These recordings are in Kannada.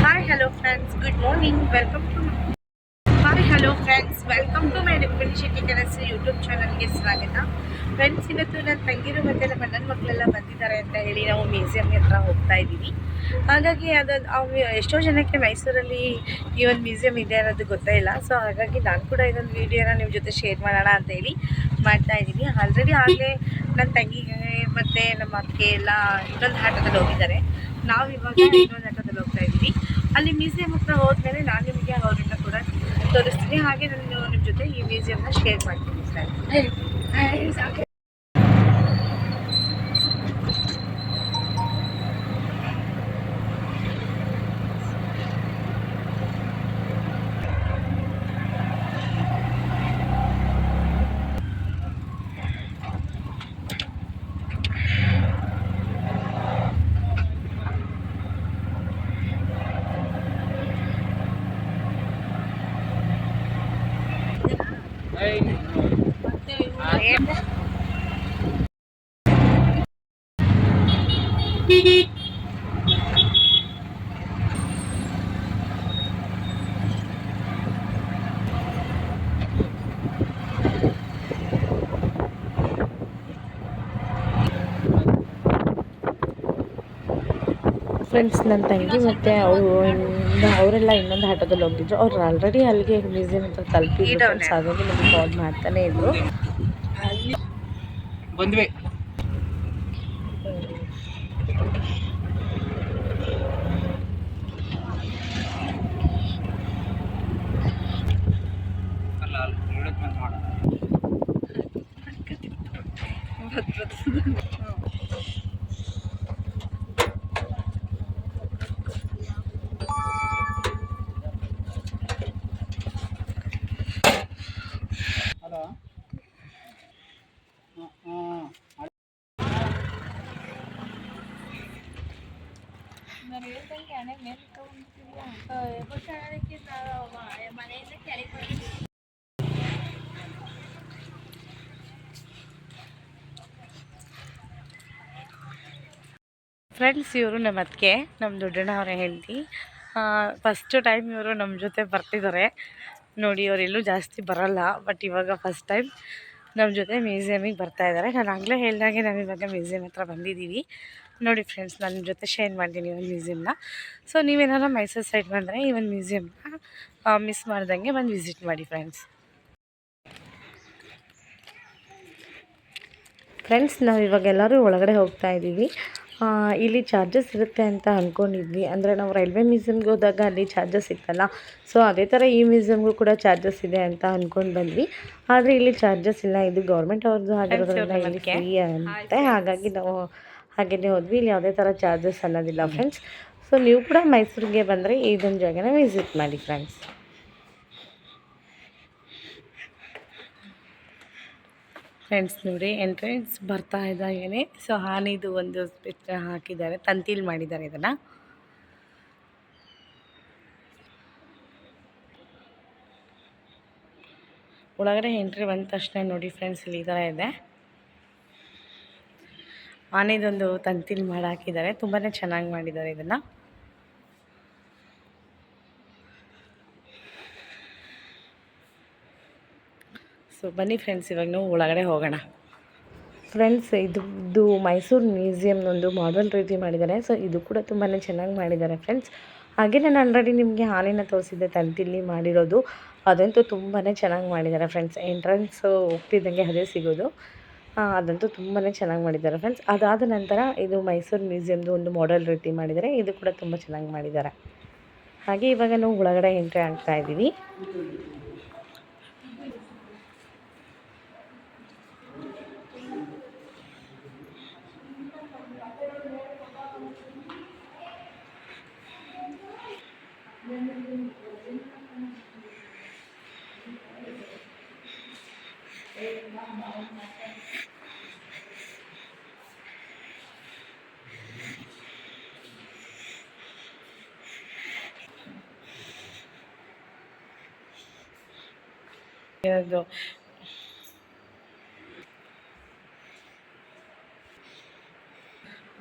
Hi, hello friends. Good morning. Welcome to my Rukmini Shetty ಕನಸು ಯೂಟ್ಯೂಬ್ ಚಾನಲ್ಗೆ ಸ್ವಾಗತ. ಫ್ರೆಂಡ್ಸ್, ಇವತ್ತು ನನ್ನ ತಂಗಿರು ಮತ್ತು ನಮ್ಮ ಅಣ್ಣನ ಮಕ್ಕಳೆಲ್ಲ ಬಂದಿದ್ದಾರೆ ಅಂತ ಹೇಳಿ ನಾವು ಮ್ಯೂಸಿಯಂ ಹತ್ರ ಹೋಗ್ತಾ ಇದ್ದೀವಿ. ಹಾಗಾಗಿ ಎಷ್ಟೋ ಜನಕ್ಕೆ ಮೈಸೂರಲ್ಲಿ ಈ ಒಂದು ಮ್ಯೂಸಿಯಂ ಇದೆ ಅನ್ನೋದು ಗೊತ್ತೇ ಇಲ್ಲ. ಸೊ ಹಾಗಾಗಿ ನಾನು ಕೂಡ ಇದೊಂದು ವಿಡಿಯೋನ ನಿಮ್ಮ ಜೊತೆ ಶೇರ್ ಮಾಡೋಣ ಅಂತ ಹೇಳಿ ಮಾಡ್ತಾ ಇದ್ದೀನಿ. ಆಗಲೇ ನನ್ನ ತಂಗಿಗೆ ಮತ್ತು ನಮ್ಮ ಅಕ್ಕೆ ಎಲ್ಲ ಇನ್ನೊಂದು ಆಟೋದಲ್ಲಿ ಹೋಗಿದ್ದಾರೆ. ನಾವು ಇವಾಗ ಇನ್ನೊಂದು ಆಟೋದಲ್ಲಿ ಹೋಗ್ತಾ ಇದ್ದೀವಿ. ಅಲ್ಲಿ ಮ್ಯೂಸಿಯಂ ಹತ್ರ ಹೋದ್ಮೇಲೆ ನಾನು ನಿಮಗೆ ಅವರಿಂದ ಕೂಡ ತೋರಿಸ್ತೀನಿ. ಹಾಗೆ ನಾನು ನಿಮ್ಮ ಜೊತೆ ಈ ಮ್ಯೂಸಿಯಂನ ಶೇರ್ ಮಾಡ್ತೀನಿ ಸರ್. ಫ್ರೆಂಡ್ಸ್, ನನ್ನ ತಂಗಿ ಮತ್ತು ಅವರೆಲ್ಲ ಇನ್ನೊಂದು ಆಟೋದಲ್ಲಿ ಹೋಗಿದ್ರು. ಅವ್ರು ಆಲ್ರೆಡಿ ಅಲ್ಲಿಗೆ ಮ್ಯೂಸಿಯಂ ಹತ್ರ ತಲುಪಿದ್ರು. ಫ್ರೆಂಡ್ಸ್, ಹಾಗಾಗಿ ನಮಗೆ ಕಾಲ್ ಮಾಡ್ತಾನೆ ಇದ್ರು. ಬಂದ್ವಿ. ಫ್ರೆಂಡ್ಸ್, ಇವರು ನಮ್ಮ ಅತ್ತಿಗೆ, ನಮ್ಮ ದೊಡ್ಡಣ್ಣ ಅವರ ಹೆಂಡತಿ. ಫಸ್ಟು ಟೈಮ್ ಇವರು ನಮ್ಮ ಜೊತೆ ಬರ್ತಿದ್ದಾರೆ. ನೋಡಿ, ಅವರೆಲ್ಲೂ ಜಾಸ್ತಿ ಬರಲ್ಲ, ಬಟ್ ಇವಾಗ ಫಸ್ಟ್ ಟೈಮ್ ನಮ್ಮ ಜೊತೆ ಮ್ಯೂಸಿಯಮಿಗೆ ಬರ್ತಾಯಿದ್ದಾರೆ. ನಾನು ಆಗಲೇ ಹೇಳಿದಾಗೆ ನಾವು ಇವಾಗ ಮ್ಯೂಸಿಯಂ ಹತ್ರ ಬಂದಿದ್ದೀವಿ. ನೋಡಿ ಫ್ರೆಂಡ್ಸ್, ನಾನು ನಿಮ್ಮ ಜೊತೆ ಶೇರ್ ಮಾಡ್ತೀನಿ ಒಂದು ಮ್ಯೂಸಿಯಮ್ನ. ಸೊ ನೀವೇನಾದ್ರು ಮೈಸೂರು ಸೈಡ್ ಬಂದರೆ ಈ ಒಂದು ಮ್ಯೂಸಿಯಮ್ನ ಮಿಸ್ ಮಾಡ್ದಂಗೆ ಬಂದು ವಿಸಿಟ್ ಮಾಡಿ ಫ್ರೆಂಡ್ಸ್. ನಾವು ಇವಾಗ ಎಲ್ಲರೂ ಒಳಗಡೆ ಹೋಗ್ತಾ ಇದ್ದೀವಿ. ಇಲ್ಲಿ ಚಾರ್ಜಸ್ ಇರುತ್ತೆ ಅಂತ ಅಂದ್ಕೊಂಡಿದ್ವಿ. ಅಂದರೆ ನಾವು ರೈಲ್ವೆ ಮ್ಯೂಸಿಯಮ್ಗೆ ಹೋದಾಗ ಅಲ್ಲಿ ಚಾರ್ಜಸ್ ಇತ್ತಲ್ಲ, ಸೊ ಅದೇ ಥರ ಈ ಮ್ಯೂಸಿಯಮ್ಗೂ ಕೂಡ ಚಾರ್ಜಸ್ ಇದೆ ಅಂತ ಅಂದ್ಕೊಂಡು ಬಂದ್ವಿ. ಆದರೆ ಇಲ್ಲಿ ಚಾರ್ಜಸ್ ಇಲ್ಲ, ಇದು ಗೌರ್ಮೆಂಟ್ ಅವ್ರದ್ದು ಆಗಿರೋದ್ರಿಂದ ಇಲ್ಲಿ ಫ್ರೀ ಅಂತೆ. ಹಾಗಾಗಿ ನಾವು ಹಾಗೆಯೇ ಹೋದ್ವಿ. ಇಲ್ಲಿ ಯಾವುದೇ ಥರ ಚಾರ್ಜಸ್ ಅನ್ನೋದಿಲ್ಲ ಫ್ರೆಂಡ್ಸ್. ಸೊ ನೀವು ಕೂಡ ಮೈಸೂರಿಗೆ ಬಂದರೆ ಇದೊಂದು ಜಾಗನ ವಿಸಿಟ್ ಮಾಡಿ ಫ್ರೆಂಡ್ಸ್. ನೋಡಿ, ಎಂಟ್ರೆನ್ಸ್ ಬರ್ತಾ ಇದ್ದಾಗೇನೆ ಸೊ ಆನೆದು ಒಂದು ಪಿಕ್ಚರ್ ಹಾಕಿದ್ದಾರೆ, ತಂತಿಲ್ ಮಾಡಿದ್ದಾರೆ ಇದನ್ನು. ಒಳಗಡೆ ಎಂಟ್ರಿ ಬಂದ ತಕ್ಷಣ ನೋಡಿ ಫ್ರೆಂಡ್ಸ್, ಇಲ್ಲಿ ಈ ಥರ ಇದೆ. ಆನೆದೊಂದು ತಂತಿಲ್ ಮಾಡಿ ಹಾಕಿದ್ದಾರೆ, ತುಂಬಾ ಚೆನ್ನಾಗಿ ಮಾಡಿದ್ದಾರೆ ಇದನ್ನು. ಸೊ ಬನ್ನಿ ಫ್ರೆಂಡ್ಸ್, ಇವಾಗ ನಾವು ಒಳಗಡೆ ಹೋಗೋಣ. ಫ್ರೆಂಡ್ಸ್, ಇದು ಮೈಸೂರು ಮ್ಯೂಸಿಯಂ ಒಂದು ಮಾಡೆಲ್ ರೀತಿ ಮಾಡಿದ್ದಾರೆ. ಸೊ ಇದು ಕೂಡ ತುಂಬಾ ಚೆನ್ನಾಗಿ ಮಾಡಿದ್ದಾರೆ ಫ್ರೆಂಡ್ಸ್. ಹಾಗೆ ನಾನು ಆಲ್ರೆಡಿ ನಿಮಗೆ ಹಾಲಿನ ತೋರಿಸಿದ್ದೆ, ತಂತಿಲಿ ಮಾಡಿರೋದು, ಅದಂತೂ ತುಂಬಾ ಚೆನ್ನಾಗಿ ಮಾಡಿದ್ದಾರೆ ಫ್ರೆಂಡ್ಸ್. ಎಂಟ್ರೆನ್ಸ್ ಹೋಗ್ತಿದ್ದಂಗೆ ಅದೇ ಸಿಗೋದು, ಅದಂತೂ ತುಂಬಾ ಚೆನ್ನಾಗಿ ಮಾಡಿದ್ದಾರೆ ಫ್ರೆಂಡ್ಸ್. ಅದಾದ ನಂತರ ಇದು ಮೈಸೂರು ಮ್ಯೂಸಿಯಮ್ದು ಒಂದು ಮಾಡೆಲ್ ರೀತಿ ಮಾಡಿದ್ದಾರೆ, ಇದು ಕೂಡ ತುಂಬ ಚೆನ್ನಾಗಿ ಮಾಡಿದ್ದಾರೆ. ಹಾಗೆ ಇವಾಗ ನಾವು ಒಳಗಡೆ ಎಂಟ್ರಿ ಆಗ್ತಾ ಇದ್ದೀವಿ.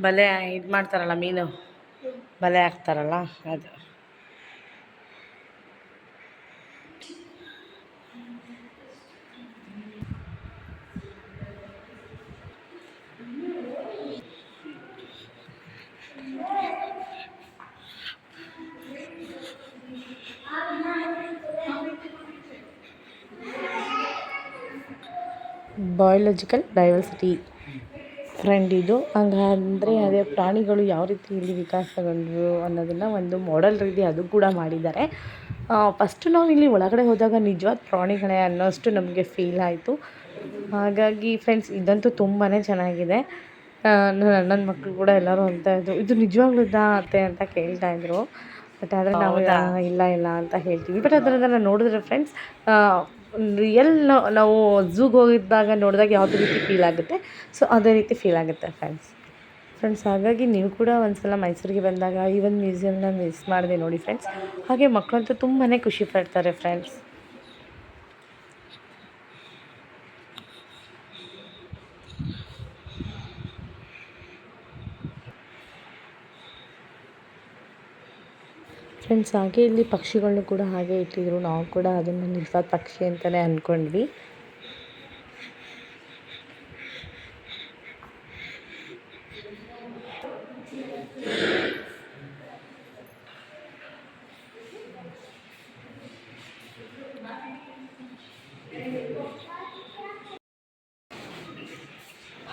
ಬಲೆ ಇದು ಮಾಡ್ತಾರಲ್ಲ, ಮೀನು ಬಲೆ ಹಾಕ್ತಾರಲ್ಲ ಅದು. ಬಯಾಲಜಿಕಲ್ ಡೈವರ್ಸಿಟಿ ಫ್ರೆಂಡ್ ಇದು. ಹಂಗಂದರೆ ಅದೇ ಪ್ರಾಣಿಗಳು ಯಾವ ರೀತಿ ಇಲ್ಲಿ ವಿಕಾಸಗೊಂಡವು ಅನ್ನೋದನ್ನು ಒಂದು ಮಾಡೆಲ್ ರೀತಿ ಅದು ಕೂಡ ಮಾಡಿದ್ದಾರೆ. ಫಸ್ಟು ನಾವು ಇಲ್ಲಿ ಒಳಗಡೆ ಹೋದಾಗ ನಿಜವಾದ ಪ್ರಾಣಿಗಳೇ ಅನ್ನೋಷ್ಟು ನಮಗೆ ಫೀಲ್ ಆಯಿತು. ಹಾಗಾಗಿ ಫ್ರೆಂಡ್ಸ್ ಇದಂತೂ ತುಂಬಾ ಚೆನ್ನಾಗಿದೆ. ನನ್ನ ಅಣ್ಣನ ಮಕ್ಕಳು ಕೂಡ ಎಲ್ಲರೂ ಅಂತ ಇದ್ರು, ಇದು ನಿಜವಾಗ್ಲೂ ಇದಾ ಅತ್ತೆ ಅಂತ ಕೇಳ್ತಾಯಿದ್ರು. ಬಟ್ ಆದರೆ ನಾವು ಇಲ್ಲ ಇಲ್ಲ ಅಂತ ಹೇಳ್ತೀವಿ. ಬಟ್ ಅದನ್ನು ನೋಡಿದ್ರೆ ಫ್ರೆಂಡ್ಸ್ ರಿಯಲ್ ನಾವು ಝೂಗೆ ಹೋಗಿದ್ದಾಗ ನೋಡಿದಾಗ ಯಾವುದೇ ರೀತಿ ಫೀಲ್ ಆಗುತ್ತೆ, ಸೊ ಅದೇ ರೀತಿ ಫೀಲ್ ಆಗುತ್ತೆ ಫ್ರೆಂಡ್ಸ್. ಹಾಗಾಗಿ ನೀವು ಕೂಡ ಒಂದು ಸಲ ಮೈಸೂರಿಗೆ ಬಂದಾಗ ಈ ಒಂದು ಮ್ಯೂಸಿಯಮ್ನ ಮಿಸ್ ಮಾಡಿದೆ ನೋಡಿ ಫ್ರೆಂಡ್ಸ್. ಹಾಗೆ ಮಕ್ಕಳಂತೂ ತುಂಬಾ ಖುಷಿ ಪಡ್ತಾರೆ ಫ್ರೆಂಡ್ಸ್. ಹಾಗೆ ಇಲ್ಲಿ ಪಕ್ಷಿಗಳನ್ನೂ ಕೂಡ ಹಾಗೆ ಇಟ್ಟಿದ್ರು. ನಾವು ಕೂಡ ಅದನ್ನು ನಿಜವಾದ ಪಕ್ಷಿ ಅಂತಲೇ ಅಂದ್ಕೊಂಡ್ವಿ.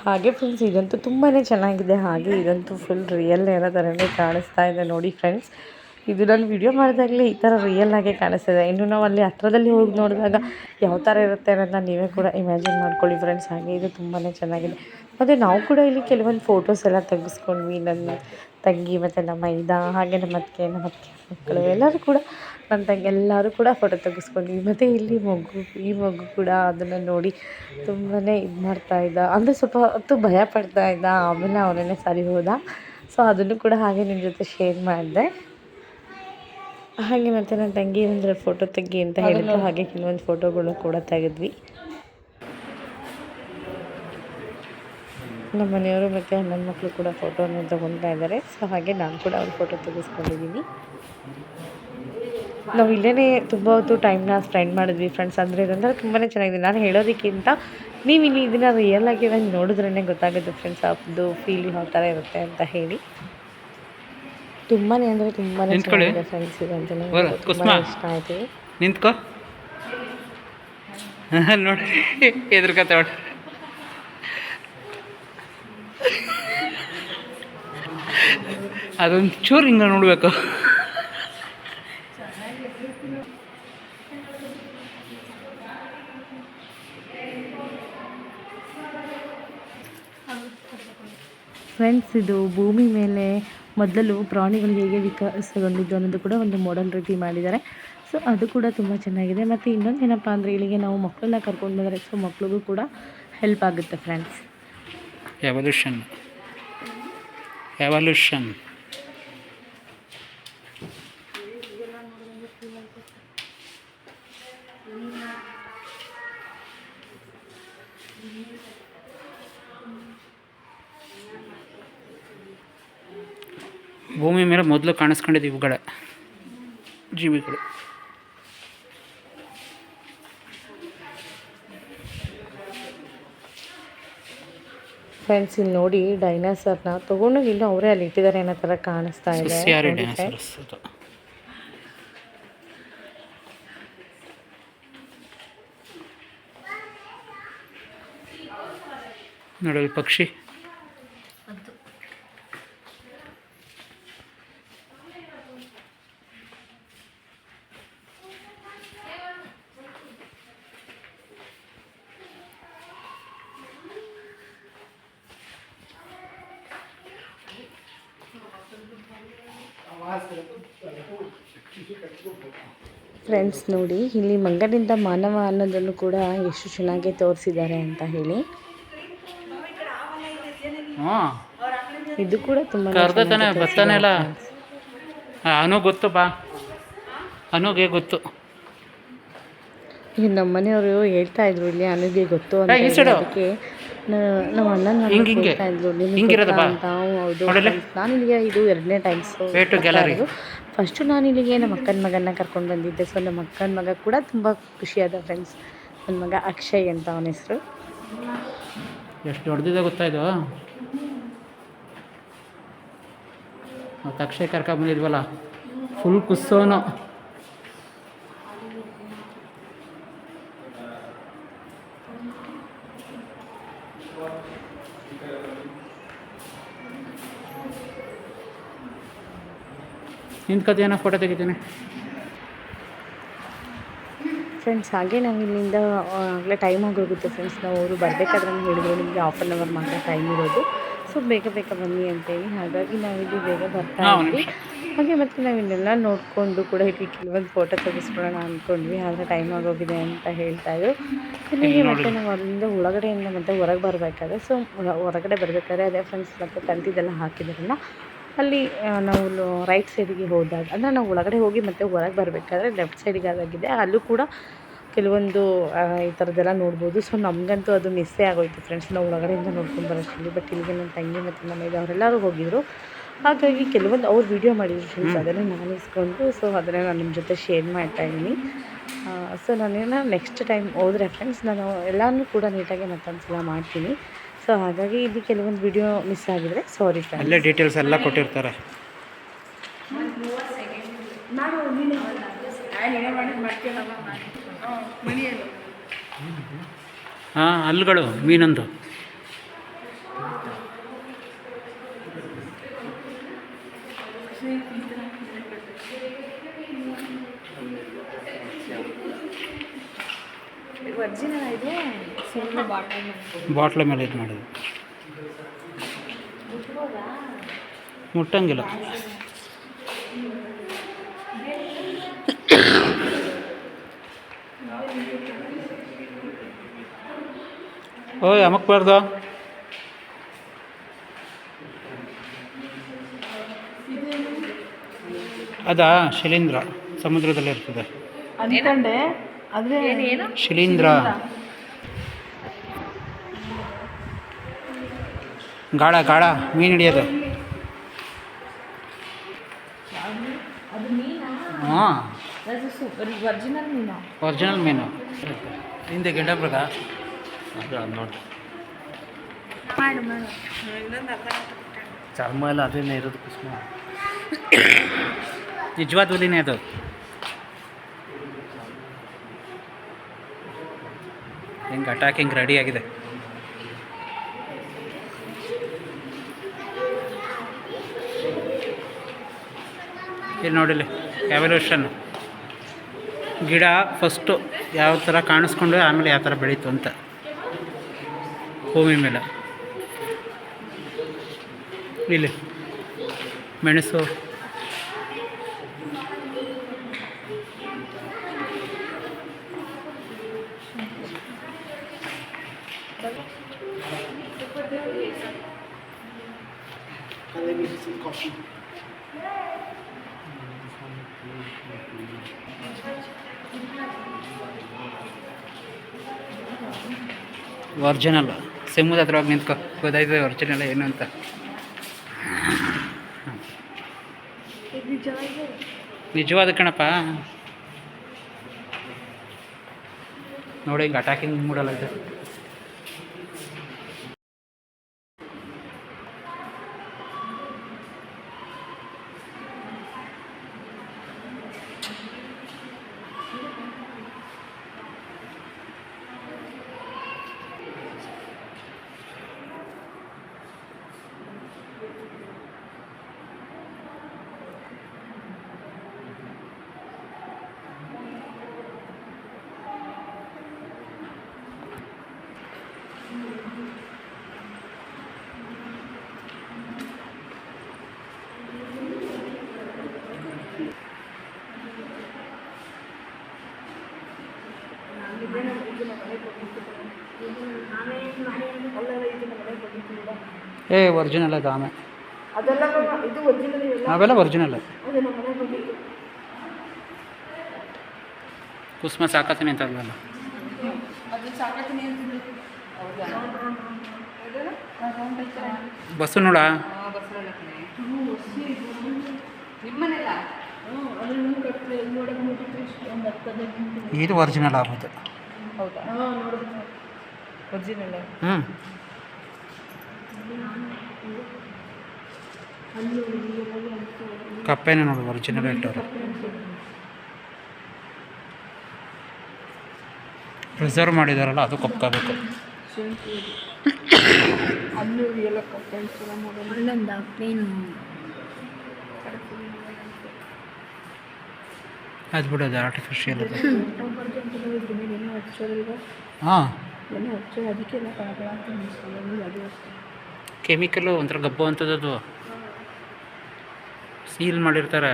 ಹಾಗೆ ಫ್ರೆಂಡ್ಸ್ ಇದಂತೂ ತುಂಬಾ ಚೆನ್ನಾಗಿದೆ. ಹಾಗೆ ಇದಂತೂ ಫುಲ್ ರಿಯಲ್ ಏನೋ ಥರನೇ ಕಾಣಿಸ್ತಾ ಇದೆ ನೋಡಿ ಫ್ರೆಂಡ್ಸ್. ಇದು ನಾನು ವಿಡಿಯೋ ಮಾಡಿದಾಗಲೇ ಈ ಥರ ರಿಯಲ್ ಆಗೇ ಕಾಣಿಸ್ತಿದೆ. ಇನ್ನು ನಾವು ಅಲ್ಲಿ ಹತ್ರದಲ್ಲಿ ಹೋಗಿ ನೋಡಿದಾಗ ಯಾವ ಥರ ಇರುತ್ತೆ ಅನ್ನೋದನ್ನ ನೀವೇ ಕೂಡ ಇಮ್ಯಾಜಿನ್ ಮಾಡ್ಕೊಳ್ಳಿ ಫ್ರೆಂಡ್ಸ್. ಹಾಗೆ ಇದು ತುಂಬಾ ಚೆನ್ನಾಗಿದೆ. ಮತ್ತು ನಾವು ಕೂಡ ಇಲ್ಲಿ ಕೆಲವೊಂದು ಫೋಟೋಸ್ ಎಲ್ಲ ತೆಗೆಸ್ಕೊಂಡ್ವಿ. ನನ್ನ ತಂಗಿ ಮತ್ತು ನಮ್ಮ ಹಾಗೆ ನಮ್ಮ ಅತ್ತಿಗೆ ಮಕ್ಕಳು ಎಲ್ಲರೂ ಕೂಡ, ನನ್ನ ತಂಗಿ ಎಲ್ಲರೂ ಕೂಡ ಫೋಟೋ ತೆಗೆಸ್ಕೊಂಡ್ವಿ. ಮತ್ತು ಇಲ್ಲಿ ಈ ಮಗು ಕೂಡ ಅದನ್ನು ನೋಡಿ ತುಂಬಾ ಇದು ಮಾಡ್ತಾಯಿದ್ದ, ಅಂದರೆ ಸ್ವಲ್ಪ ಹೊತ್ತು ಭಯ ಪಡ್ತಾಯಿದ್ದ. ಆಮೇಲೆ ಅವನೇ ಸರಿ ಹೋದ. ಸೊ ಅದನ್ನು ಕೂಡ ಹಾಗೆ ನಿಮ್ಮ ಜೊತೆ ಶೇರ್ ಮಾಡಿದೆ. ಹಾಗೆ ಮತ್ತು ನನ್ನ ತಂಗಿ ಅಂದರೆ ಫೋಟೋ ತೆಗಿ ಅಂತ ಹೇಳಿದ್ರು. ಹಾಗೆ ಕೆಲವೊಂದು ಫೋಟೋಗಳು ಕೂಡ ತೆಗೆದ್ವಿ. ನಮ್ಮ ಮನೆಯವರು ಮತ್ತು ನನ್ನ ಮಕ್ಕಳು ಕೂಡ ಫೋಟೋನ ತೊಗೊಳ್ತಾ ಇದ್ದಾರೆ. ಸೊ ಹಾಗೆ ನಾನು ಕೂಡ ಅವ್ರ ಫೋಟೋ ತೆಗೆಸ್ಕೊಂಡಿದ್ದೀನಿ. ನಾವು ಇಲ್ಲೇ ತುಂಬ ಹೊತ್ತು ಟೈಮ್ನ ಸ್ಪೆಂಡ್ ಮಾಡಿದ್ವಿ ಫ್ರೆಂಡ್ಸ್. ಅಂದರೆ ಇದಂದರೆ ತುಂಬಾ ಚೆನ್ನಾಗಿದೆ. ನಾನು ಹೇಳೋದಕ್ಕಿಂತ ನೀವು ಇಲ್ಲಿ ಇದನ್ನು ರಿಯಲಾಗಿ ನಾನು ನೋಡಿದ್ರೇ ಗೊತ್ತಾಗುತ್ತೆ ಫ್ರೆಂಡ್ಸ್, ಅದು ಫೀಲ್ ಯಾವ ಥರ ಇರುತ್ತೆ ಅಂತ ಹೇಳಿ. ತುಂಬಾ ಅಂದರೆ ತುಂಬಾ ಚೆನ್ನಾಗಿದೆ ಫ್ರೆಂಡ್ಸ್. ಇದಂತೂ ತುಂಬಾ ಇಷ್ಟ ಆಯಿತು. ನಿಂತ್ಕೋ ನೋಡಿ ಎದುರ್ಕತ್ತೆ ನೋಡಿ. ಅದೊಂದು ಚೂರು ಹಿಂಗೆ ನೋಡಬೇಕು. ಫ್ರೆಂಡ್ಸ್ ಇದು ಭೂಮಿ ಮೇಲೆ ಮೊದಲು ಪ್ರಾಣಿಗಳು ಹೇಗೆ ವಿಕಾಸಗೊಂಡಿದ್ದು ಅನ್ನೋದು ಕೂಡ ಒಂದು ಮಾಡೆಲ್ ರೀತಿ ಮಾಡಿದ್ದಾರೆ. ಸೊ ಅದು ಕೂಡ ತುಂಬ ಚೆನ್ನಾಗಿದೆ. ಮತ್ತು ಇನ್ನೊಂದು ಏನಪ್ಪ ಅಂದರೆ ಇಲ್ಲಿಗೆ ನಾವು ಮಕ್ಕಳನ್ನ ಕರ್ಕೊಂಡು ಬಂದರೆ ಸೊ ಮಕ್ಳಿಗೂ ಕೂಡ ಹೆಲ್ಪ್ ಆಗುತ್ತೆ ಫ್ರೆಂಡ್ಸ್. ಎವಲ್ಯೂಷನ್ ಭೂಮಿ ಮೇಲೆ ಮೊದಲು ಕಾಣಿಸ್ಕೊಂಡಿದ್ದು ಇವುಗಳ ಜೀವಿಗಳು. ಫ್ರೆಂಡ್ಸ್ ಇಲ್ಲಿ ನೋಡಿ ಡೈನಾಸರ್ನ ತೊಗೊಂಡೋಗಿ ಇನ್ನೂ ಅವರೇ ಅಲ್ಲಿ ಇಟ್ಟಿದ್ದಾರೆ ಅನ್ನೋ ಥರ ಕಾಣಿಸ್ತಾ ಇದೆ. ನೋಡಿ ಪಕ್ಷಿ. ಫ್ರೆಂಡ್ಸ್ ನೋಡಿ ಇಲ್ಲಿ ಮಂಗನಿಂದ ಮಾನವ ಅನ್ನೋದನ್ನು ಕೂಡ ಎಷ್ಟು ಚೆನ್ನಾಗಿ ತೋರಿಸಿದ್ದಾರೆ ಅಂತ ಹೇಳಿ. ಇದು ಕೂಡ ತುಂಬ ಬರ್ತಾನೆ ಇಲ್ಲ. ಅನು ಗೊತ್ತು ಬಾ, ಅನುಗೆ ಗೊತ್ತು. ಈಗ ನಮ್ಮ ಮನೆಯವರು ಹೇಳ್ತಾ ಇದ್ರು ಇಲ್ಲಿ ಅನುಗೆ ಗೊತ್ತು ಅಂತ. ಅದಕ್ಕೆ ನಮ್ಮ ಅಣ್ಣನ ಹೇಳ್ತಾ ಇದ್ರು ಅಂತ. ಹೌದು ನಾನು ಇಲ್ಲಿಗೆ ಇದು 2ನೇ ಟೈಮ್ಸ್. ಫಸ್ಟು ನಾನು ಇಲ್ಲಿಗೆ ನಮ್ಮ ಅಕ್ಕನ ಮಗನ ಕರ್ಕೊಂಡು ಬಂದಿದ್ದೆ. ಸೊ ನಮ್ಮ ಅಕ್ಕನ ಮಗ ಕೂಡ ತುಂಬ ಖುಷಿಯಾದ ಫ್ರೆಂಡ್ಸ್. ನನ್ನ ಮಗ ಅಕ್ಷಯ್ ಅಂತ ಅವನ ಹೆಸರು. ಎಷ್ಟು ದೊಡ್ಡದಿದೆ ಗೊತ್ತಾ ಇದು. ಮತ್ತು ಅಕ್ಷಯ್ ಕರ್ಕೊಂಬಂದಿದ್ವಲ್ಲ ಫುಲ್ ಕುಸ್ಸೋನು. ನಿಂತ್ಕೊತೀನೋ ಫೋಟೋ ತೆಗಿತೀನಿ. ಫ್ರೆಂಡ್ಸ್ ಹಾಗೆ ನಾವು ಇಲ್ಲಿಂದ ಆಗಲೇ ಟೈಮ್ ಆಗೋಗುತ್ತೆ ಫ್ರೆಂಡ್ಸ್. ನಾವು ಅವರು ಬರಬೇಕಾದ್ರೆ ಹೇಳಿದ್ರು ನಿಮಗೆ ಹಾಫ್ ಆನ್ ಅವರ್ ಮಾತ್ರ ಟೈಮ್ ಇರೋದು, ಸೊ ಬೇಗ ಬೇಗ ಬನ್ನಿ ಅಂತೇಳಿ. ಹಾಗಾಗಿ ನಾವಿಲ್ಲಿ ಬೇಗ ಬರ್ತಾ ಇದ್ವಿ. ಹಾಗೆ ಮತ್ತು ನಾವು ಇನ್ನೆಲ್ಲ ನೋಡಿಕೊಂಡು ಕೂಡ ಇಲ್ಲಿ ಕೆಲವೊಂದು ಫೋಟೋ ತೆಗೆಸ್ಕೊಳ್ಳೋಣ ಅಂದ್ಕೊಂಡ್ವಿ, ಆದರೆ ಟೈಮ್ ಆಗೋಗಿದೆ ಅಂತ ಹೇಳ್ತಾಯಿದ್ರು. ಇಲ್ಲಿಗೆ ಮತ್ತು ನಾವು ಅಲ್ಲಿಂದ ಒಳಗಡೆಯಿಂದ ಮತ್ತು ಹೊರಗೆ ಬರಬೇಕಾದ್ರೆ, ಸೊ ಹೊರಗಡೆ ಬರಬೇಕಾದ್ರೆ ಅದೇ ಫ್ರೆಂಡ್ಸ್ ಮತ್ತು ತಂತಿದ್ದೆಲ್ಲ ಹಾಕಿದಾರಲ್ಲ ಅಲ್ಲಿ ನಾವು ರೈಟ್ ಸೈಡಿಗೆ ಹೋದಾಗ, ಅಂದರೆ ನಾವು ಒಳಗಡೆ ಹೋಗಿ ಮತ್ತು ಹೊರಗೆ ಬರಬೇಕಾದ್ರೆ ಲೆಫ್ಟ್ ಸೈಡಿಗೆ ಆದಾಗಿದೆ. ಅಲ್ಲೂ ಕೂಡ ಕೆಲವೊಂದು ಈ ಥರದ್ದೆಲ್ಲ ನೋಡ್ಬೋದು. ಸೊ ನಮಗಂತೂ ಅದು ಮಿಸ್ಸೇ ಆಗೋಯ್ತು ಫ್ರೆಂಡ್ಸ್, ನಾವು ಒಳಗಡೆಯಿಂದ ನೋಡ್ಕೊಂಡು ಬರೋಷ್ಟರಲ್ಲಿ. ಬಟ್ ಇಲ್ಲಿಗೆ ನನ್ನ ತಂಗಿ ಮತ್ತು ನಮ್ಮ ಇದು ಅವರೆಲ್ಲರೂ ಹೋಗಿದ್ರು. ಹಾಗಾಗಿ ಕೆಲವೊಂದು ಅವ್ರು ವೀಡಿಯೋ ಮಾಡಿದ್ರು ಫ್ರೆಂಡ್ಸ್, ಅದನ್ನೇ ನಾನು ಇಸ್ಕೊಂಡು, ಸೊ ಅದನ್ನೇ ನಾನು ನಿಮ್ಮ ಜೊತೆ ಶೇರ್ ಮಾಡ್ತಾಯಿದ್ದೀನಿ. ಸೊ ನಾನೇನು ನೆಕ್ಸ್ಟ್ ಟೈಮ್ ಹೋದರೆ ಫ್ರೆಂಡ್ಸ್ ನಾನು ಎಲ್ಲನೂ ಕೂಡ ನೀಟಾಗಿ ಮತ್ತೊಂದು ಸಲ ಮಾಡ್ತೀನಿ. ಸೊ ಹಾಗಾಗಿ ಇಲ್ಲಿ ಕೆಲವೊಂದು ವಿಡಿಯೋ ಮಿಸ್ ಆಗಿದ್ರೆ ಸಾರಿ ಫ್ರೆಂಡ್ಸ್. ಅಲ್ಲೇ ಡೀಟೇಲ್ಸ್ ಎಲ್ಲ ಕೊಟ್ಟಿರ್ತಾರೆ. ಹಾಂ, ಹಲ್ಲುಗಳು ಮೀನೊಂದು. ಬಾಟ್ಲ ಮೇಲೆ ಇದು ಮಾಡೋದು, ಮುಟ್ಟಂಗಿಲ್ಲ. ಓಯ್ ಅಮಕ್ಬಾರ್ದು. ಅದಾ ಶಿಲೀಂಧ್ರ, ಸಮುದ್ರದಲ್ಲೇ ಇರ್ತದೆ ಅಂದ್ಕೊಂಡೆ, ಆದರೆ ಶಿಲೀಂಧ್ರ. ಗಾಳ ಗಾಳ ಮೀನು ಹಿಡಿಯೋದು. ಹಾಂ, ಒರಿಜಿನಲ್ ಮೀನು. ಹಿಂದೆ ಗೆಂಡಬ್ರಗ ಅದು ನೋಡಿ, ಚರ್ಮ ಎಲ್ಲ ಅದೇನೇ ಇರೋದು ಕುಸ್ಮ. ನಿಜವಾದ ಹುಲಿನೇ ಅದು. ಹಿಂಗೆ ಅಟ್ಯಾಕಿಂಗ್ ರೆಡಿ ಆಗಿದೆ. ಇಲ್ಲಿ ನೋಡಿಲ್ಲಿ ಎವಲ್ಯೂಷನ್. ಗಿಡ ಫಸ್ಟು ಯಾವ ಥರ ಕಾಣಿಸ್ಕೊಂಡು ಆಮೇಲೆ ಯಾವ ಥರ ಬೆಳೀತು ಅಂತ ಭೂಮಿ ಮೇಲೆ. ಇಲ್ಲಿ ಮೆಣಸು, ಒರ್ಜಿನಲ್. ಸಿಮ್ಮದ ಹತ್ರ ಹೋಗಿ ನಿಂತ್ಕೊ, ಗೊತ್ತಾಯ್ತದೆ ಒರ್ಜಿನಲ್ ಏನು ಅಂತ. ನಿಜವಾದ ಕಣಪ್ಪ. ನೋಡಿ ಹಿಂಗೆ ಅಟ್ಯಾಕಿಂಗ್ ಮೂಡಲ್ಲ ಇದೆ. ಏ ಒರಿಜಿನಲ್ ಅದು ಆಮೆ ಅದೆಲ್ಲ ಇದು ಒರಿಜಿನಲ್ ಇಲ್ಲ, ಅವೆಲ್ಲ ಒರಿಜಿನಲ್. ಅದು ನಮ್ಮ ಮನೆಗೆ ಬಂದಿತ್ತು. ಕುಸ್ಮ ಸಾಕತ್ತೀನಿ ಅಂತ ಅಲ್ವಲ್ಲ, ಅದು ಸಾಕತ್ತೀನಿ ಅಂತಿದ್ರು. ಹೌದಾ? ಬಸ್ಸು ನೋಡ ನಿಮ್ಮನೆಲ್ಲ ಇದು ಒರಿಜಿನಲ್ ಆಗೋದು. ಹೌದಾ? ನೋಡಿದ್ರೆ ಒರಿಜಿನಲ್. ಹ್ಞೂ, ಕಪ್ಪೆನೇ ನೋಡು ಒರಿಜಿನಲ್ ಇಟ್ಟವರು. ಪ್ರಿಸರ್ವ್ ಮಾಡಿದಾರಲ್ಲ ಅದು ಕಪ್ಕೋಬೇಕು. ಅದು ಬಿಡೋದು ಆರ್ಟಿಫಿಷಿಯಲ್ ಅದು. ಹಾಂ, ಕೆಮಿಕಲ್ಲು ಒಂಥರ ಗಬ್ಬು ಅಂಥದ್ದು ಅದು. ಸೀಲ್ ಮಾಡಿರ್ತಾರೆ.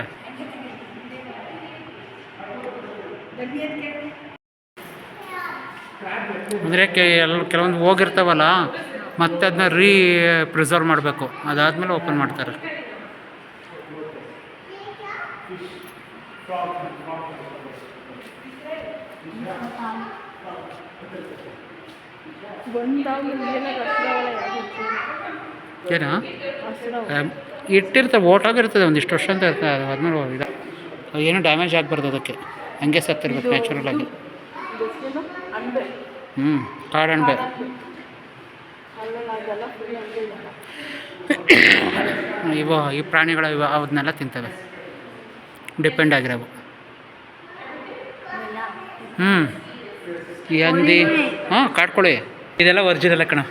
ಅಂದರೆ ಕೆಲವೊಂದು ಹೋಗಿರ್ತಾವಲ್ಲ, ಮತ್ತೆ ಅದನ್ನ ಪ್ರಿಸರ್ವ್ ಮಾಡಬೇಕು. ಅದಾದಮೇಲೆ ಓಪನ್ ಮಾಡ್ತಾರೆ. ಏನಾ ಇಟ್ಟಿರ್ತವೆ, ಓಟಾಗಿರ್ತದೆ ಒಂದಿಷ್ಟು ವರ್ಷ ಅಂತ ಇರ್ತದೆ. ಅದು ಆದಮೇಲೆ ಇದು ಏನೂ ಡ್ಯಾಮೇಜ್ ಆಗಬಾರ್ದು, ಅದಕ್ಕೆ ಹಂಗೆ ಸತ್ತಿರ್ಬೇಕು ನ್ಯಾಚುರಲಾಗಿ. ಕಾಡಂಬೆ ಈ ಪ್ರಾಣಿಗಳು ಅವನ್ನೆಲ್ಲ ತಿಂತವೆ, ಡಿಪೆಂಡ್ ಆಗಿರೋವು. ಈ ಹಂದಿ, ಕಾಡ್ಕೊಳ್ಳಿ, ಇದೆಲ್ಲ ಒರಿಜಿನಲ್ ಕಣ.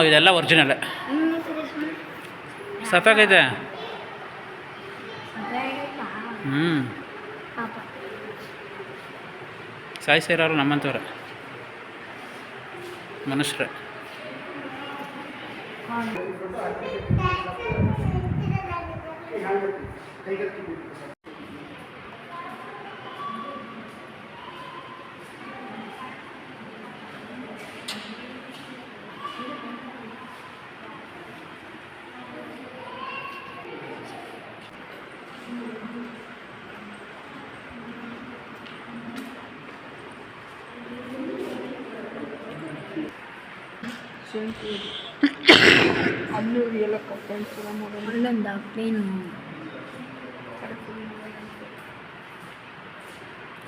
ಇದೆಲ್ಲ ಒರಿಜಿನಲ್. ಸತ್ತಾಗೈತೆ. ಸಾಯಿಸಿರೋರು ನಮ್ಮಂಥವ್ರೆ, ಮನುಷ್ಯರೇ.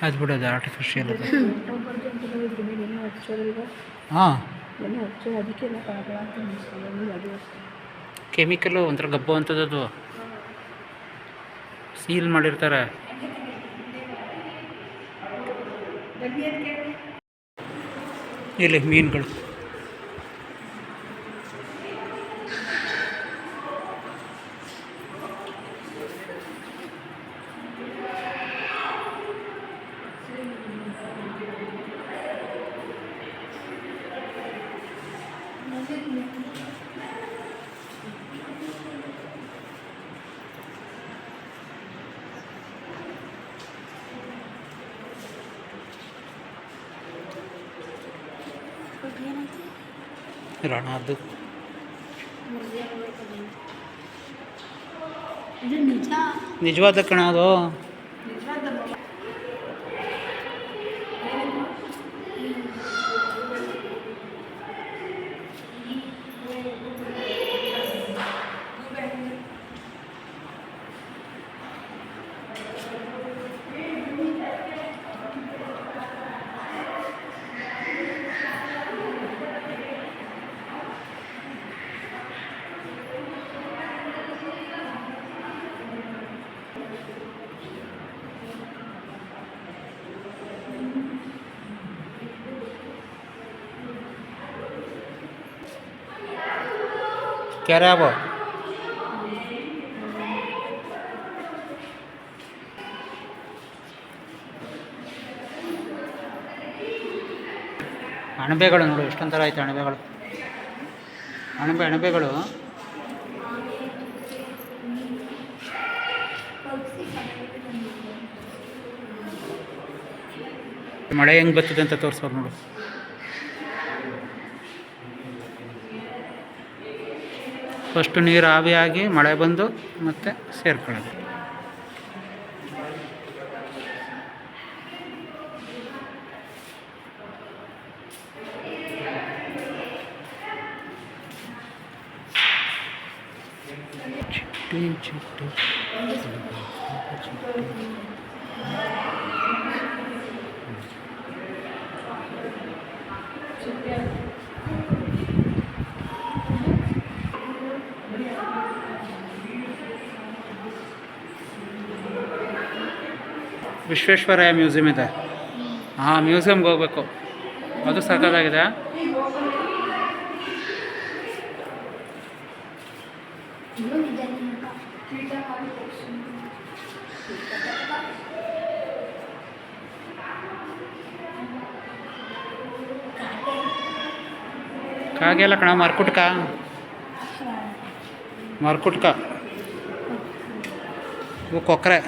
ಅದು ಬಿಡೋದು ಆರ್ಟಿಫಿಷಿಯಲ್ ಅದು. ಹಾಂ, ಕೆಮಿಕಲ್ಲು ಒಂಥರ ಗಬ್ಬು ಅಂಥದ್ದು ಅದು. ಸೀಲ್ ಮಾಡಿರ್ತಾರೆ. ಇಲ್ಲಿ ಮೀನುಗಳು ರಣ ಅದು ನಿಜವಾದ ಕಣ ಅದು. क्या वो ಅಣಬೆಗಳು ನೋಡು, ಎಷ್ಟೊಂಥರ ಆಯ್ತು ಅಣಬೆಗಳು. ಅಣಬೆಗಳು ಮಳೆ ಹೆಂಗೆ ಬರ್ತದೆ ಅಂತ ತೋರಿಸೋರು ನೋಡು. ಫಸ್ಟು ನೀರು ಆವಿಯಾಗಿ ಮಳೆ ಬಂದು ಮತ್ತೆ ಸೇರ್ಕೊಳ್ಳೋದು. ಚಿಟ್ಟಿ ಚಿಟ್ಟಿ ವಿಶ್ವೇಶ್ವರಯ್ಯ ಮ್ಯೂಸಿಯಂ ಇದೆ. ಮ್ಯೂಸಿಯಮ್ಗೆ ಹೋಗ್ಬೇಕು, ಅದು ಸಖತ್ತಾಗಿದೆ. ಕಾಗೆ ಅಲ್ಲ ಕಣ, ಮರ್ಕುಟ್ಕ. ಮರ್ಕುಟ್ಕ ಇವು ಕೊಕ್ಕರೆ.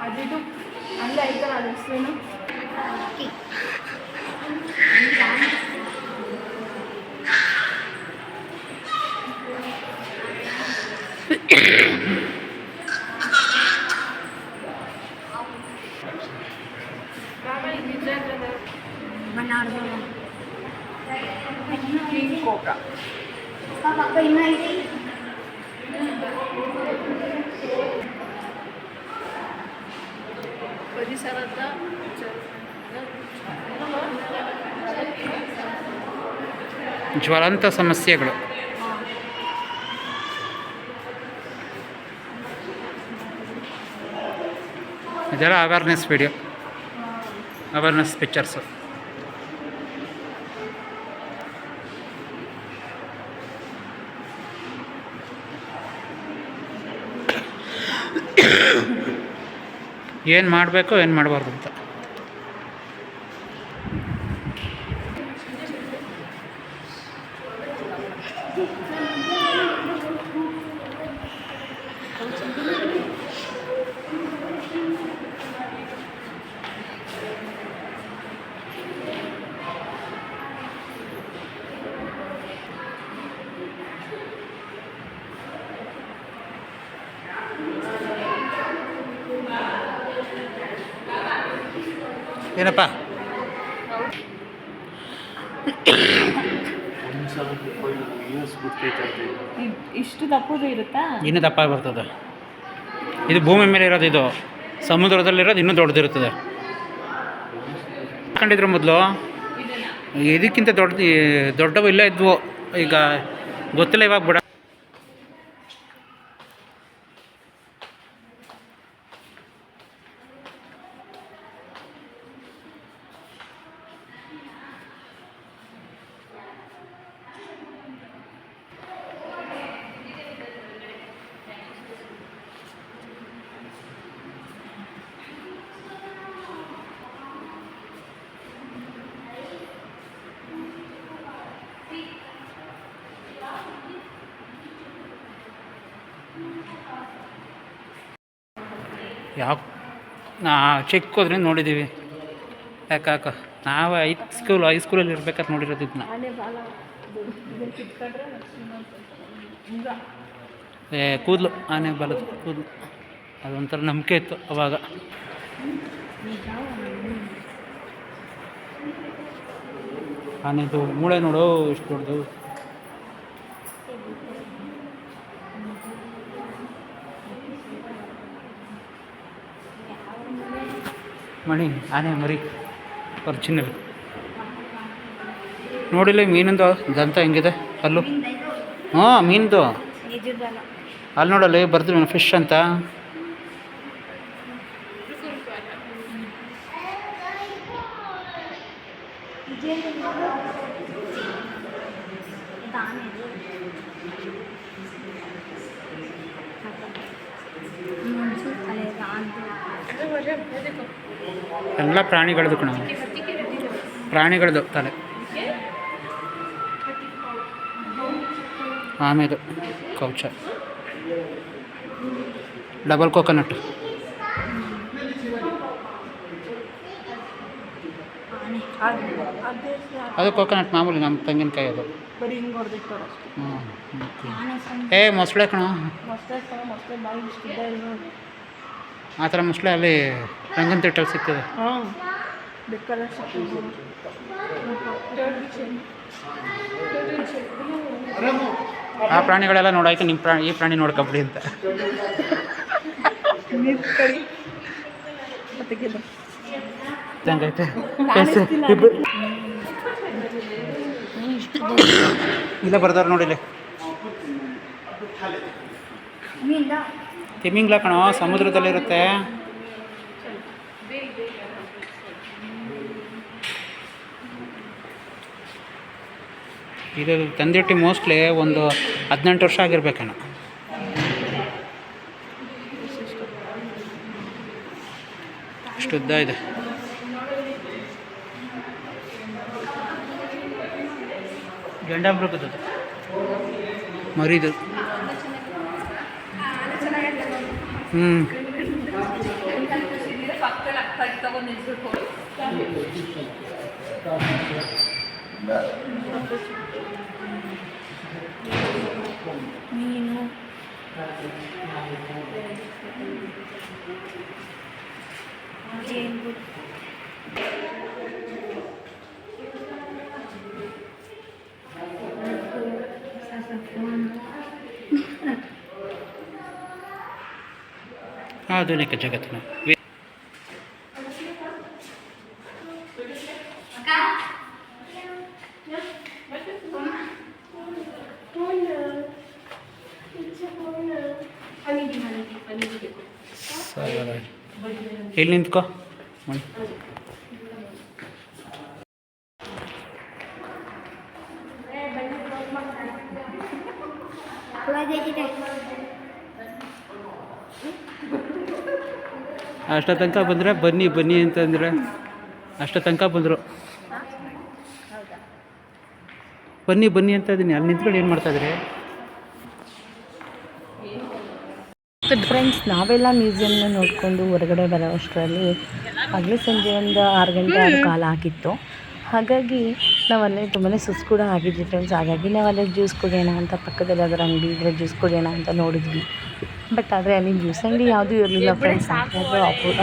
ಅದಿದು ಅಲ್ಲೇ ಐತಲ್ಲ ಅದು ಹೆಸರೇನು? King cobra. ಪರಿಸರದ ಜ್ವಲಂತ ಸಮಸ್ಯೆಗಳು. ಇದೆಲ್ಲ ಅವೇರ್ನೆಸ್ ವಿಡಿಯೋ, ಅವೇರ್ನೆಸ್ ಪಿಕ್ಚರ್ಸು. ಏನು ಮಾಡಬೇಕು ಏನು ಮಾಡಬಾರ್ದು ಅಂತ. ಏನಪ್ಪ ಇಷ್ಟು ದಪ್ಪದು ಇರುತ್ತಾ? ಇನ್ನೂ ದಪ್ಪ ಬರ್ತದೆ. ಇದು ಭೂಮಿ ಮೇಲೆ ಇರೋದು, ಇದು ಸಮುದ್ರದಲ್ಲಿರೋದು ಇನ್ನೂ ದೊಡ್ಡದಿರ್ತದೆ. ಹಾಕೊಂಡಿದ್ರು ಮೊದಲು, ಇದಕ್ಕಿಂತ ದೊಡ್ಡವು ಇಲ್ಲ ಇದ್ವು, ಈಗ ಗೊತ್ತಿಲ್ಲ ಇವಾಗ ಬಿಡ. ಯಾವ ಚಿಕ್ಕದ್ರಿಂದ ನೋಡಿದ್ದೀವಿ. ಯಾಕೆ ನಾವು ಹೈಸ್ಕೂಲಲ್ಲಿ ಇರ್ಬೇಕಾದ್ರೆ ನೋಡಿರೋದು ಇದನ್ನ. ಕೂದಲು, ಆನೆ ಬಾಲದ ಕೂದಲು, ಅದೊಂಥರ ನಂಬಿಕೆ ಇತ್ತು ಅವಾಗ. ಆನೆದು ಮೂಳೆ ನೋಡು ಎಷ್ಟು ದೊಡ್ಡದು. ಮಣಿ ಆನೆ ಮರಿ ಒರಿಜಿನಲ್. ನೋಡಿಲ್ಲ ಮೀನಿಂದು ದಂತ ಹೆಂಗಿದೆ ಅಲ್ಲೂ. ಹಾಂ ಮೀನಿಂದು ಅಲ್ಲಿ ನೋಡಲ್ಲ ಬರ್ತೀವಿ ಫಿಶ್ ಅಂತ. ಎಲ್ಲ ಪ್ರಾಣಿಗಳದ್ದು ಕಣ, ಪ್ರಾಣಿಗಳದ್ದು ತಲೆ. ಆಮೇಲೆ ಕೌಚ, ಡಬಲ್ ಕೋಕೋನಟ್, ಅದು ಕೋಕೋನಟ್ ಮಾಮೂಲಿ ನಮ್ಮ ತೆಂಗಿನಕಾಯಿ ಅದು. ಹ್ಞೂ ಮೊಸಳೆ ಕಣ, ಆ ಥರ ಮೊಸಳೆ ಅಲ್ಲಿ ರಂಗನ ತಿಟ್ಟಲ್ಲಿ ಸಿಗ್ತದೆ. ಆ ಪ್ರಾಣಿಗಳೆಲ್ಲ ನೋಡಾಯ್ತು, ನಿಮ್ಮ ಈ ಪ್ರಾಣಿ ನೋಡ್ಕೊಬಿಡಿ ಅಂತ. ಹೆಂಗೈತೆ ಇಷ್ಟು ಇಲ್ಲೇ ಬರ್ದಾರೆ ನೋಡಿಲ್ಲಿ ತಿಮಿಂಗ್ಲ ಕಣೋ ಸಮುದ್ರದಲ್ಲಿರುತ್ತೆ. ಇದು ತಂದಿಟ್ಟು ಮೋಸ್ಟ್ಲಿ ಒಂದು 18 ವರ್ಷ ಆಗಿರ್ಬೇಕೇನೋ. ಇಷ್ಟು ಉದ್ದ ಇದೆ. ಗಂಡಾಮೃಗದ್ದು ಮರಿದು. ಮೀನು ಆಧುನಿಕ ಜಗತ್ತಿನ ಎಲ್ಲಿ ನಿಂತ್ಕೋ. ಅಷ್ಟ ತನಕ ಬಂದರೆ ಬನ್ನಿ ಬನ್ನಿ ಅಂತಂದರೆ ಅಷ್ಟ ತನಕ ಬಂದರು. ಬನ್ನಿ ಬನ್ನಿ ಅಂತ ಇದ್ದೀನಿ. ಅಲ್ಲಿ ನಿಂತ್ಕೊಂಡು ಏನು ಮಾಡ್ತಾಯಿದ್ರಿ? ಫ್ರೆಂಡ್ಸ್, ನಾವೆಲ್ಲ ಮ್ಯೂಸಿಯಮ್ನ ನೋಡಿಕೊಂಡು ಹೊರಗಡೆ ಬರೋ ಅಷ್ಟರಲ್ಲಿ ಆಗಲೇ ಸಂಜೆ ಒಂದು 6 ಗಂಟೆ ಆದ ಕಾಲ ಆಗಿತ್ತು. ಹಾಗಾಗಿ ನಾವಲ್ಲೇ ತುಂಬಾ ಸುಸ್ತು ಕೂಡ ಆಗಿದ್ವಿ ಫ್ರೆಂಡ್ಸ್. ಹಾಗಾಗಿ ನಾವಲ್ಲೇ ಜ್ಯೂಸ್ ಕುಡಿಯೋಣ ಅಂತ ಪಕ್ಕದಲ್ಲಿ ಅದರ ಅಂಗಡಿ ಇದ್ದರೆ ಜ್ಯೂಸ್ ಕುಡಿಯೋಣ ಅಂತ ನೋಡಿದ್ವಿ. ಬಟ್ ಆದರೆ ಅಲ್ಲಿ ಜ್ಯೂಸ್ ಅಂಗಡಿ ಯಾವುದೂ ಇರಲಿಲ್ಲ ಫ್ರೆಂಡ್ಸ್.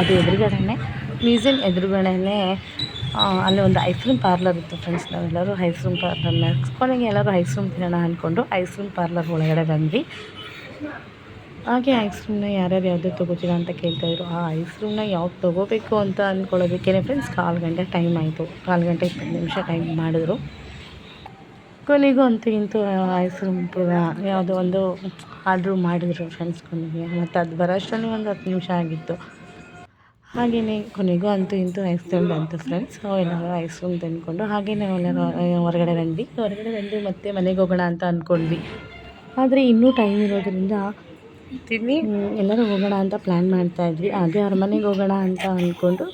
ಅದು ಎದುರುಗಡೆನೇ ಮ್ಯೂಸಿಯಮ್ ಎದುರುಗಡೆನೇ ಅಲ್ಲಿ ಒಂದು ಐಸ್ ಕ್ರೀಮ್ ಪಾರ್ಲರ್ ಇತ್ತು ಫ್ರೆಂಡ್ಸ್. ನಾವೆಲ್ಲರೂ ಐಸ್ ಕ್ರೀಮ್ ಪಾರ್ಲರ್ನ ಕೊನೆಗೆ ಎಲ್ಲರೂ ಐಸ್ ಕ್ರೀಮ್ ತಿನ್ನೋಣ ಅಂದ್ಕೊಂಡು ಐಸ್ ಕ್ರೀಮ್ ಪಾರ್ಲರ್ ಒಳಗಡೆ ಬಂದ್ವಿ. ಹಾಗೆ ಐಸ್ ಕ್ರೀಮ್ನ ಯಾರ್ಯಾರು ಯಾವುದೇ ತೊಗೋತೀರಾ ಅಂತ ಕೇಳ್ತಾಯಿದ್ರು. ಆ ಐಸ್ ಕ್ರೀಮ್ನ ಯಾವ್ದು ತೊಗೋಬೇಕು ಅಂತ ಅಂದ್ಕೊಳ್ಳೋದಕ್ಕೇ ಫ್ರೆಂಡ್ಸ್ 1/4 ಗಂಟೆ ಟೈಮ್ ಆಯಿತು. 1/4 ಗಂಟೆ 20 ನಿಮಿಷ ಟೈಮ್ ಮಾಡಿದ್ರು. ಕೊನೆಗೂ ಅಂತೂ ಇಂತೂ ಐಸ್ ಕ್ರೀಮ್ ಯಾವುದೋ ಒಂದು ಆರ್ಡ್ರು ಮಾಡಿದ್ರು ಫ್ರೆಂಡ್ಸ್ ಕೊನೆಗೆ. ಮತ್ತು ಅದು ಬರೋ ಅಷ್ಟರಲ್ಲಿ ಒಂದು 10 ನಿಮಿಷ ಆಗಿತ್ತು. ಹಾಗೆಯೇ ಕೊನೆಗೂ ಅಂತೂ ಇಂತೂ ಐಸ್ ಕ್ರೀಮ್ ಬಂತು ಫ್ರೆಂಡ್ಸ್. ಎಲ್ಲರೂ ಐಸ್ ಕ್ರೀಮ್ ತಂದ್ಕೊಂಡು ಹಾಗೆ ನಾವೆಲ್ಲರೂ ಹೊರಗಡೆ ಬಂದು ಮತ್ತೆ ಮನೆಗೆ ಹೋಗೋಣ ಅಂತ ಅಂದ್ಕೊಂಡ್ವಿ. ಆದರೆ ಇನ್ನೂ ಟೈಮ್ ಇರೋದ್ರಿಂದ ಎಲ್ಲರೂ ಹೋಗೋಣ ಅಂತ ಪ್ಲ್ಯಾನ್ ಮಾಡ್ತಾಯಿದ್ವಿ. ಹಾಗೆ ಅರಮನೆಗೆ ಹೋಗೋಣ ಅಂತ ಅಂದ್ಕೊಂಡು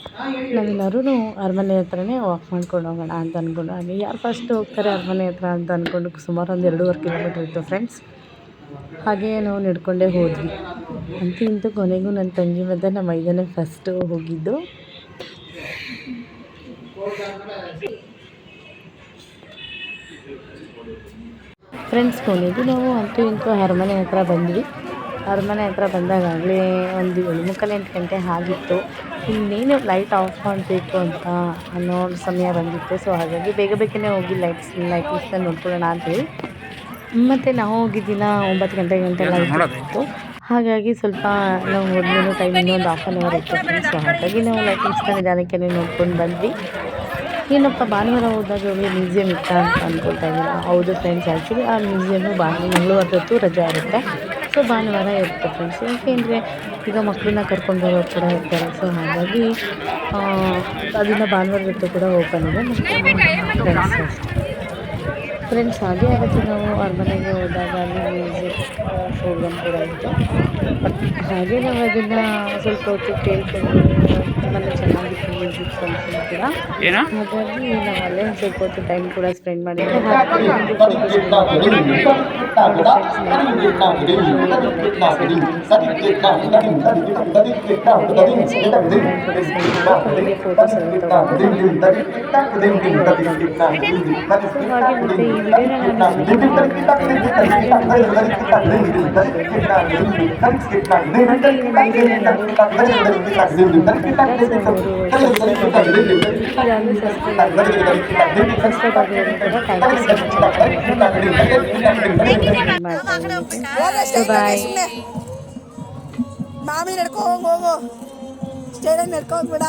ನಾವೆಲ್ಲರೂ ಅರಮನೆ ಹತ್ರನೇ ವಾಕ್ ಮಾಡ್ಕೊಂಡು ಹೋಗೋಣ ಅಂತ ಅಂದ್ಕೊಂಡು ಹಾಗೆ ಯಾರು ಫಸ್ಟ್ ಹೋಗ್ತಾರೆ ಅರಮನೆ ಹತ್ರ ಅಂತ ಅಂದ್ಕೊಂಡು ಸುಮಾರು ಒಂದು 2.5 ಕಿಲೋಮೀಟ್ರ್ ಇತ್ತು ಫ್ರೆಂಡ್ಸ್. ಹಾಗೆಯೇ ನಾವು ನಡ್ಕೊಂಡೇ ಹೋದ್ವಿ. ಅಂತೂ ಇಂತೂ ಕೊನೆಗೂ ನನ್ನ ತಂಗಿ ಮತ್ತು ನಮ್ಮ ಮೈದನೇ ಫಸ್ಟು ಹೋಗಿದ್ದು. ಫ್ರೆಂಡ್ಸ್ ಕೊನೆಗೂ ನಾವು ಅಂತೂ ಇಂತೂ ಅರಮನೆ ಹತ್ರ ಬಂದ್ವಿ. ಅರಮನೆ ಹತ್ರ ಬಂದಾಗಲೇ ಒಂದು 7:45 ಗಂಟೆ ಆಗಿತ್ತು. ಇನ್ನೇನು ಲೈಟ್ ಆಫ್ ಮಾಡಬೇಕು ಅಂತ ಅನ್ನೋ ಸಮಯ ಬಂದಿತ್ತು. ಸೊ ಹಾಗಾಗಿ ಬೇಗನೆ ಹೋಗಿ ಲೈಟ್ಸ್ನ ನೋಡ್ಕೊಳ್ಳೋಣ ಅಂತೇಳಿ ಮತ್ತು ನಾವು ಹೋಗಿದ್ದಿನ 9 ಗಂಟೆ ಲೈಟ್ ಇತ್ತು. ಹಾಗಾಗಿ ಸ್ವಲ್ಪ ನಾವು ಹೋದ್ಮೇಲೆ ಟೈಮ್ ಇನ್ನೊಂದು 1/2 ಅವರ್ ಇತ್ತು ಫ್ರೆಂಡ್ಸ್. ಸೊ ಹಾಗಾಗಿ ನಾವು ಲೈಟಿಂಗ್ಸ್ನ ನಿಧಾನಕ್ಕೆ ನೋಡ್ಕೊಂಡು ಬಂದ್ವಿ. ಏನಪ್ಪ ಭಾನುವಾರ ಹೋದಾಗ ಮ್ಯೂಸಿಯಮ್ ಇತ್ತ ಅಂತ ಅಂದ್ಕೊಳ್ತಾ ಇದ್ದೀರಾ? ಹೌದು ಫ್ರೆಂಡ್ಸ್, ಆ್ಯಕ್ಚುಲಿ ಆ ಮ್ಯೂಸಿಯಮ್ಮು ಮಂಗಳವಾರದೊತ್ತು ರಜೆ ಇರುತ್ತೆ. ಸೊ ಭಾನುವಾರ ಇರುತ್ತೆ ಫ್ರೆಂಡ್ಸ್. ಯಾಕೆಂದರೆ ಈಗ ಮಕ್ಕಳನ್ನ ಕರ್ಕೊಂಡು ಬರೋರು ಕೂಡ ಇರ್ತಾರೆ. ಸೊ ಹಾಗಾಗಿ ಅದನ್ನು ಭಾನುವಾರದೊತ್ತು ಕೂಡ ಓಪನ್ ಇದೆ ಫ್ರೆಂಡ್ಸ್. ಹಾಗೆ ಆಗುತ್ತೆ ನಾವು ಅರಮನೆಗೆ ಹೋದಾಗ ಅಲ್ಲಿ ಮ್ಯೂಸಿಕ್ ಪ್ರೋಗ್ರಾಮ್ ಕೂಡ ಇತ್ತು. ಬಟ್ ಹಾಗೆ ನಾವು ಅದನ್ನು ಸ್ವಲ್ಪ ಹೊತ್ತು ಕೇಳ್ಕೊಂಡು ತುಂಬಾ ಚೆನ್ನಾಗಿತ್ತು ಮ್ಯೂಸಿಕ್ ಫಂಕ್ಷನ್ ಕೂಡ. ಹಾಗಾಗಿ ನಾವು ಅಲ್ಲೇ ಸ್ವಲ್ಪ ಹೊತ್ತು ಟೈಮ್ ಕೂಡ ಸ್ಪೆಂಡ್ ಮಾಡಿದ್ವಿ. ಫೋಟೋಸ್ ಹಾಗೆ ಮತ್ತು ಈ ವಿಡಿಯೋನ ಮಾಮಿ ನಡ್ಕೊ ಹೋಗು ಸ್ಟೇಡಿಯಂ ನಡ್ಕೊ ಹೋಗ್ಬೇಡ.